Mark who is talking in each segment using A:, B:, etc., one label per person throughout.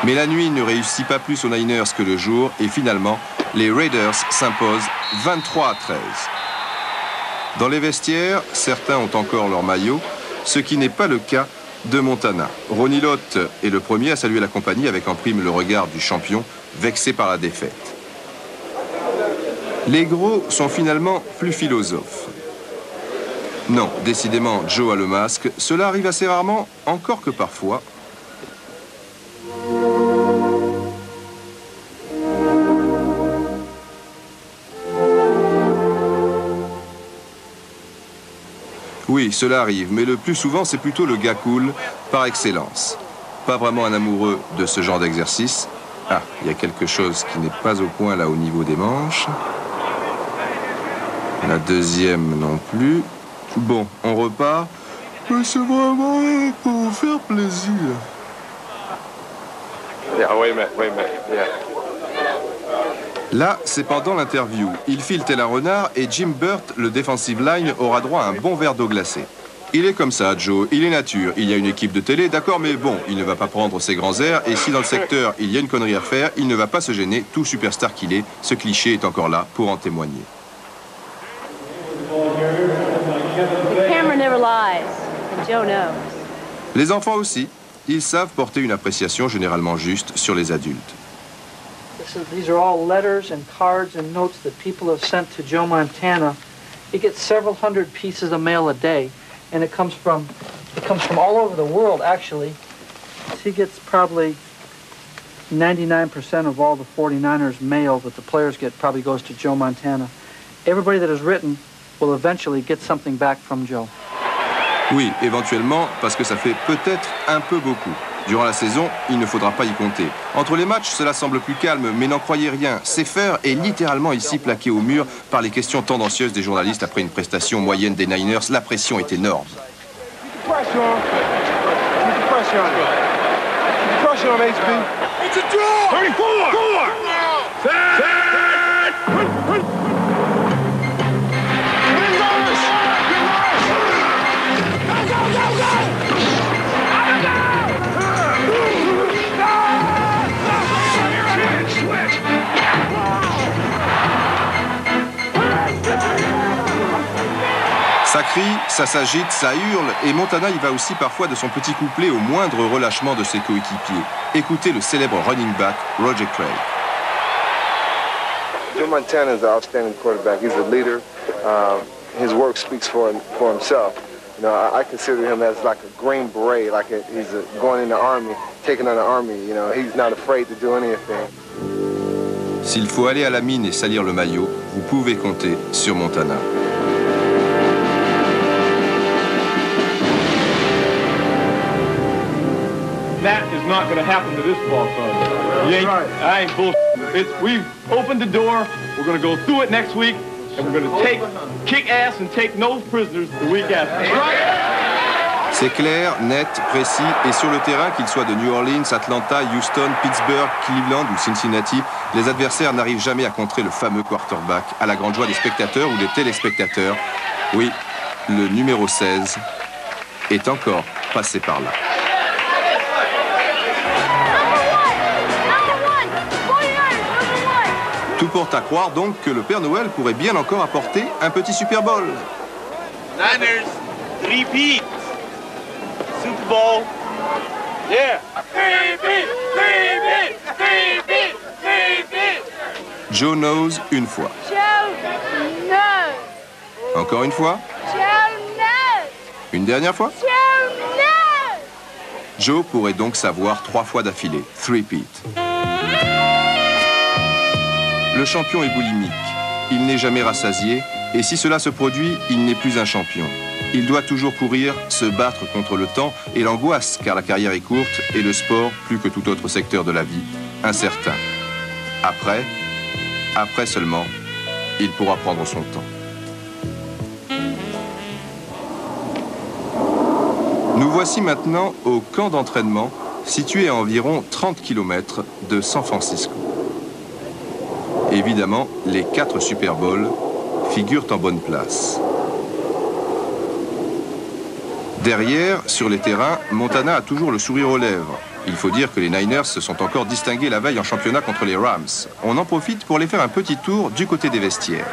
A: Mais la nuit ne réussit pas plus aux Niners que le jour et finalement, les Raiders s'imposent 23-13. Dans les vestiaires, certains ont encore leur maillot, ce qui n'est pas le cas de Montana. Ronnie Lott est le premier à saluer la compagnie avec en prime le regard du champion, vexé par la défaite. Les gros sont finalement plus philosophes. Non, décidément, Joe a le masque. Cela arrive assez rarement, encore que parfois. Oui, cela arrive, mais le plus souvent, c'est plutôt le gars cool par excellence. Pas vraiment un amoureux de ce genre d'exercice. Ah, il y a quelque chose qui n'est pas au point là au niveau des manches. La deuxième non plus. Bon, on repart. Mais c'est vraiment pour vous faire plaisir.
B: Yeah, wait a minute, yeah.
A: Là, c'est pendant l'interview. Il file tel un renard et Jim Burt, le defensive line, aura droit à un bon verre d'eau glacée. Il est comme ça, Joe, il est nature. Il y a une équipe de télé, d'accord, mais bon, il ne va pas prendre ses grands airs. Et si dans le secteur, il y a une connerie à faire, il ne va pas se gêner, tout superstar qu'il est. Ce cliché est encore là pour en témoigner. Les enfants aussi, ils savent porter une appréciation généralement juste sur les adultes.
C: These are all letters and cards and notes that people have sent to Joe Montana. He gets several hundred pieces of mail a day, and it comes from all over the world, actually. He gets probably 99% of all the 49ers mail that the players get probably goes to Joe Montana. Everybody that has written will eventually get something back from Joe.
A: Oui, éventuellement, parce que ça fait peut-être un peu beaucoup. Durant la saison, il ne faudra pas y compter. Entre les matchs, cela semble plus calme, mais n'en croyez rien. Sefer est littéralement ici plaqué au mur par les questions tendancieuses des journalistes après une prestation moyenne des Niners. La pression est énorme. Ça crie, ça s'agite, ça hurle, et Montana y va aussi parfois de son petit couplet au moindre relâchement de ses coéquipiers. Écoutez le célèbre running back Roger Craig.
B: Joe Montana is an outstanding quarterback. He's a leader. His work speaks for himself. You know, I consider him as like a Green Beret, like he's going in the army, taking on the army. You know, he's not afraid to do anything.
A: S'il faut aller à la mine et salir le maillot, vous pouvez compter sur Montana.
D: That is not going to happen to this ball club. I ain't bullshit. We've opened the door. We're going to go through it next week, and we're going to kick ass and take no prisoners the week after.
A: C'est clair, net, précis, et sur le terrain, qu'il soit de New Orleans, Atlanta, Houston, Pittsburgh, Cleveland ou Cincinnati, les adversaires n'arrivent jamais à contrer le fameux quarterback, à la grande joie des spectateurs ou des téléspectateurs. Oui, le numéro 16 est encore passé par là. Tout porte à croire donc que le Père Noël pourrait bien encore apporter un petit Super Bowl.
E: Niners, repeat. Super Bowl. Yeah.
A: Joe knows une fois.
F: Joe knows.
A: Encore une fois.
F: Joe knows.
A: Une dernière fois.
F: Joe knows.
A: Joe pourrait donc savoir 3 fois d'affilée. Three-peat. Le champion est boulimique. Il n'est jamais rassasié. Et si cela se produit, il n'est plus un champion. Il doit toujours courir, se battre contre le temps et l'angoisse, car la carrière est courte et le sport, plus que tout autre secteur de la vie, incertain. Après seulement, il pourra prendre son temps. Nous voici maintenant au camp d'entraînement, situé à environ 30 km de San Francisco. Évidemment, les 4 Super Bowls figurent en bonne place. Derrière, sur les terrains, Montana a toujours le sourire aux lèvres. Il faut dire que les Niners se sont encore distingués la veille en championnat contre les Rams. On en profite pour les faire un petit tour du côté des vestiaires.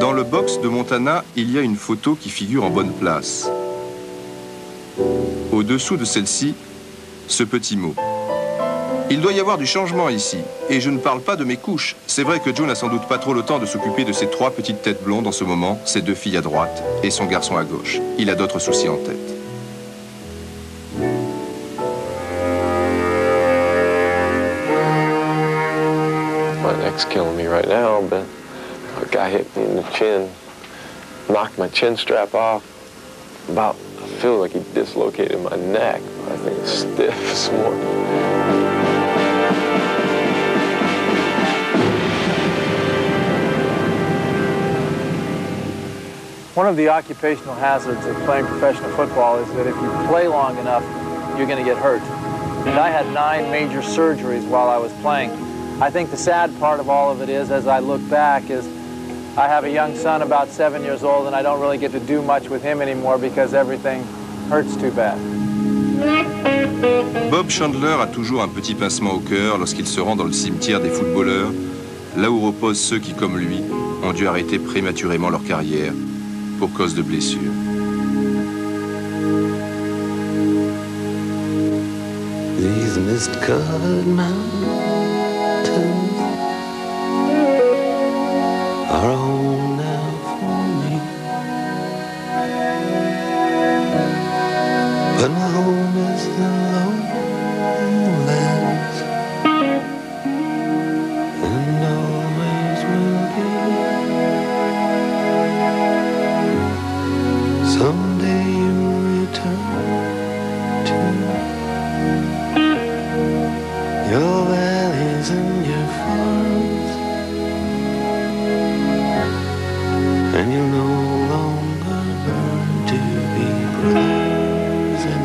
A: Dans le box de Montana, il y a une photo qui figure en bonne place. Au-dessous de celle-ci, ce petit mot. Il doit y avoir du changement ici. Et je ne parle pas de mes couches. C'est vrai que Joe n'a sans doute pas trop le temps de s'occuper de ses 3 petites têtes blondes en ce moment, ses 2 filles à droite et son garçon à gauche. Il a d'autres soucis en tête.
G: My neck's killing me right now, but a guy hit me in the chin, knocked my chin strap off. I feel like he dislocated my neck. I think it's stiff this morning.
H: One of the occupational hazards of playing professional football is that if you play long enough, you're going to get hurt. And I had 9 major surgeries while I was playing. I think the sad part of all of it is, as I look back, is I have a young son about 7 years old and I don't really get to do much with him anymore because everything hurts too bad.
A: Bob Chandler a toujours un petit pincement au cœur lorsqu'il se rend dans le cimetière des footballeurs, là où reposent ceux qui, comme lui, ont dû arrêter prématurément leur carrière pour cause de blessures.
I: These mist-covered mountains are home now for me, but my home is the lowlands, and always will be. Someday you'll return to your valleys and your farms, and you'll no longer learn to be brothers in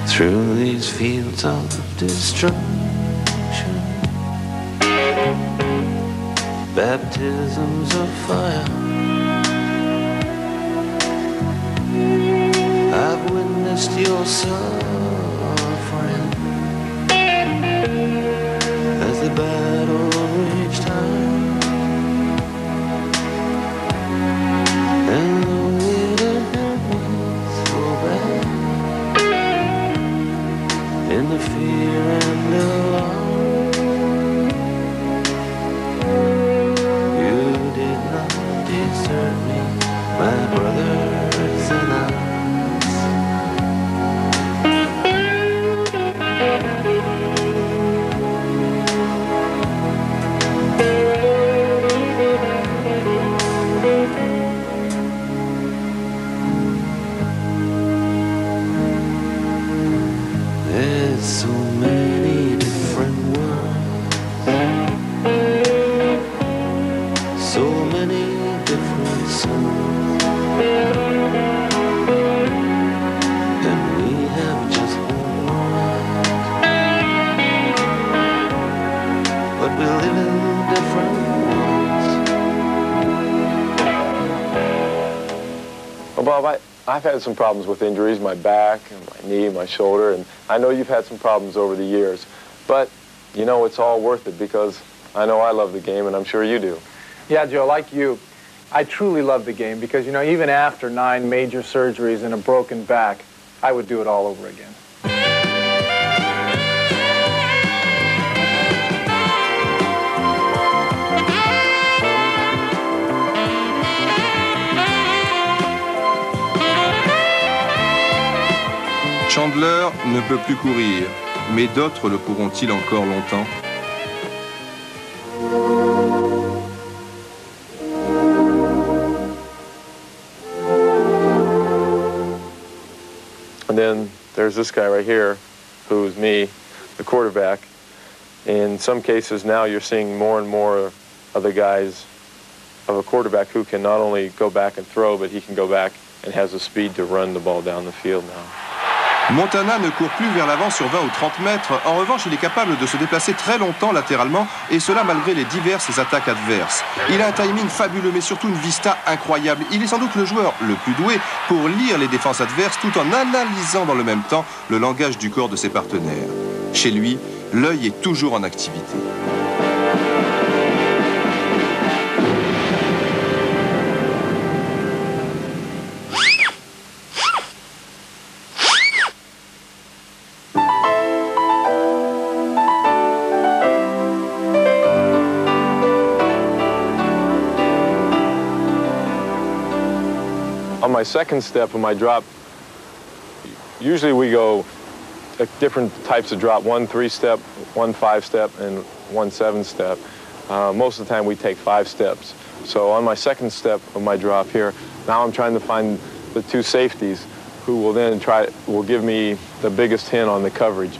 I: through these fields of destruction, baptisms of fire, I've witnessed your suffering as the battle reached high, and though it hurt me so bad, in the fear and alarm, you did not desert me, my brothers in arms. There's so many different worlds, so many different suns, and we have just one world, but we live in different worlds.
G: Well, Bob, I've had some problems with injuries, my back, and my knee, my shoulder, and I know you've had some problems over the years. But, you know, it's all worth it because I know I love the game, and I'm sure you do.
H: Yeah, Joe, like you, I truly love the game because, you know, even after 9 major surgeries and a broken back, I would do it all over again.
A: Chandler ne peut plus courir, mais d'autres le pourront-ils encore longtemps?
G: And then there's this guy right here. who is me, the quarterback. In some cases now you're seeing more and more of the guys of a quarterback who can not only go back and throw, but he can go back and has the speed to run the ball down the field now.
A: Montana ne court plus vers l'avant sur 20 ou 30 mètres. En revanche, il est capable de se déplacer très longtemps latéralement, et cela malgré les diverses attaques adverses. Il a un timing fabuleux, mais surtout une vista incroyable. Il est sans doute le joueur le plus doué pour lire les défenses adverses tout en analysant dans le même temps le langage du corps de ses partenaires. Chez lui, l'œil est toujours en activité.
G: On my second step of my drop, usually we go different types of drop, 1 3-step, 1 5-step, and 1 7-step. Most of the time we take 5 steps. So on my second step of my drop here, now I'm trying to find the 2 safeties who will then will give me the biggest hint on the coverage.